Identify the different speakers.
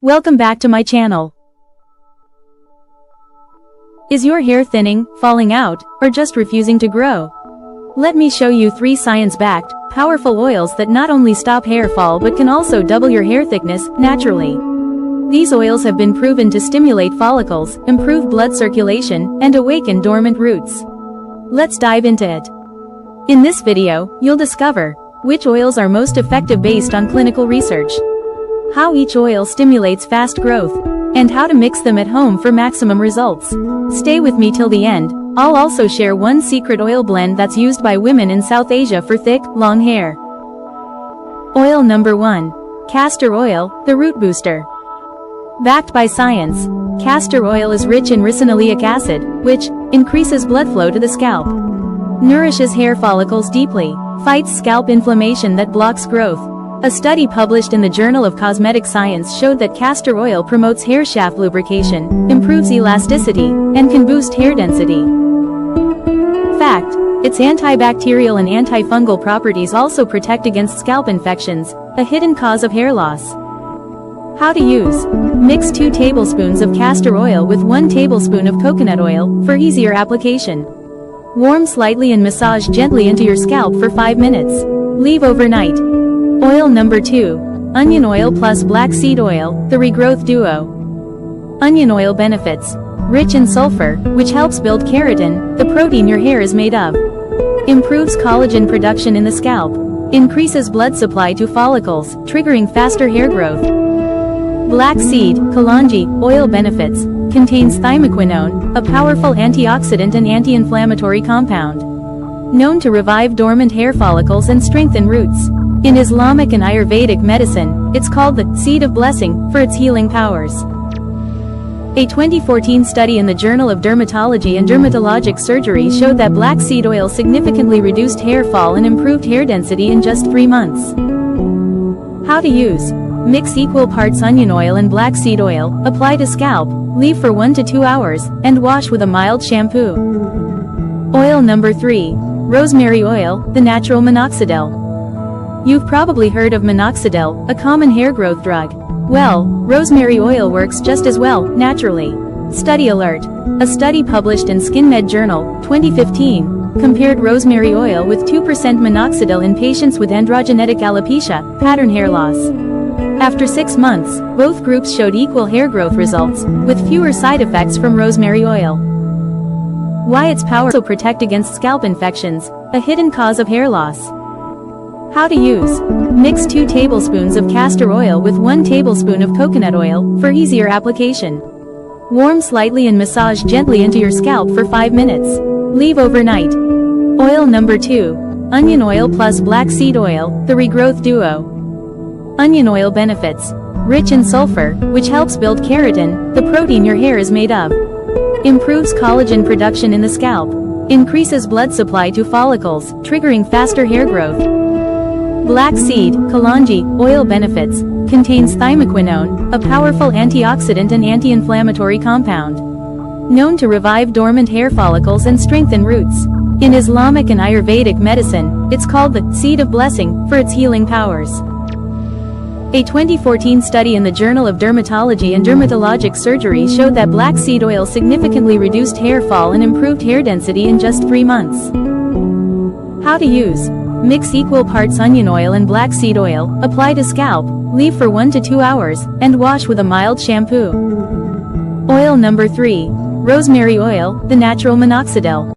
Speaker 1: Welcome back to my channel. Is your hair thinning, falling out, or just refusing to grow? Let me show you 3 science-backed, powerful oils that not only stop hair fall but can also double your hair thickness, naturally. These oils have been proven to stimulate follicles, improve blood circulation, and awaken dormant roots. Let's dive into it. In this video, you'll discover which oils are most effective based on clinical research, how each oil stimulates fast growth, and how to mix them at home for maximum results. Stay with me till the end. I'll also share one secret oil blend that's used by women in South Asia for thick, long hair. Oil number 1. Castor Oil, the root booster. Backed by science, castor oil is rich in ricinoleic acid, which increases blood flow to the scalp, nourishes hair follicles deeply, fights scalp inflammation that blocks growth. A study published in the Journal of Cosmetic Science showed that castor oil promotes hair shaft lubrication, improves elasticity, and can boost hair density. Fact: its antibacterial and antifungal properties also protect against scalp infections, a hidden cause of hair loss. How to use: mix 2 tablespoons of castor oil with 1 tablespoon of coconut oil, for easier application. Warm slightly and massage gently into your scalp for 5 minutes. Leave overnight. Oil number 2. Onion oil plus black seed oil, the regrowth duo. Onion oil benefits: rich in sulfur, which helps build keratin, the protein your hair is made of. Improves collagen production in the scalp. Increases blood supply to follicles, triggering faster hair growth. Black seed, kalonji, oil benefits: contains thymoquinone, a powerful antioxidant and anti-inflammatory compound, known to revive dormant hair follicles and strengthen roots. In Islamic and Ayurvedic medicine, it's called the seed of blessing for its healing powers. A 2014 study in the Journal of Dermatology and Dermatologic Surgery showed that black seed oil significantly reduced hair fall and improved hair density in just 3 months. How to use: mix equal parts onion oil and black seed oil, apply to scalp, leave for 1 to 2 hours, and wash with a mild shampoo. Oil number 3. Rosemary oil, the natural minoxidil. You've probably heard of minoxidil, a common hair growth drug. Well, rosemary oil works just as well, naturally. Study alert: a study published in SkinMed Journal, 2015, compared rosemary oil with 2% minoxidil in patients with androgenetic alopecia, pattern hair loss. After 6 months, both groups showed equal hair growth results, with fewer side effects from rosemary oil. Why its power also protect against scalp infections, a hidden cause of hair loss. How to use: mix 2 tablespoons of castor oil with 1 tablespoon of coconut oil, for easier application. Warm slightly and massage gently into your scalp for 5 minutes. Leave overnight. Oil number 2. Onion oil plus black seed oil, the regrowth duo. Onion oil benefits: rich in sulfur, which helps build keratin, the protein your hair is made of. Improves collagen production in the scalp. Increases blood supply to follicles, triggering faster hair growth. Black seed, kalonji, oil benefits: contains thymoquinone, a powerful antioxidant and anti-inflammatory compound, known to revive dormant hair follicles and strengthen roots. In Islamic and Ayurvedic medicine, it's called the seed of blessing for its healing powers. A 2014 study in the Journal of Dermatology and Dermatologic Surgery showed that black seed oil significantly reduced hair fall and improved hair density in just 3 months. How to use: mix equal parts onion oil and black seed oil, apply to scalp, leave for 1 to 2 hours, and wash with a mild shampoo. Oil number 3. Rosemary oil, the natural minoxidil.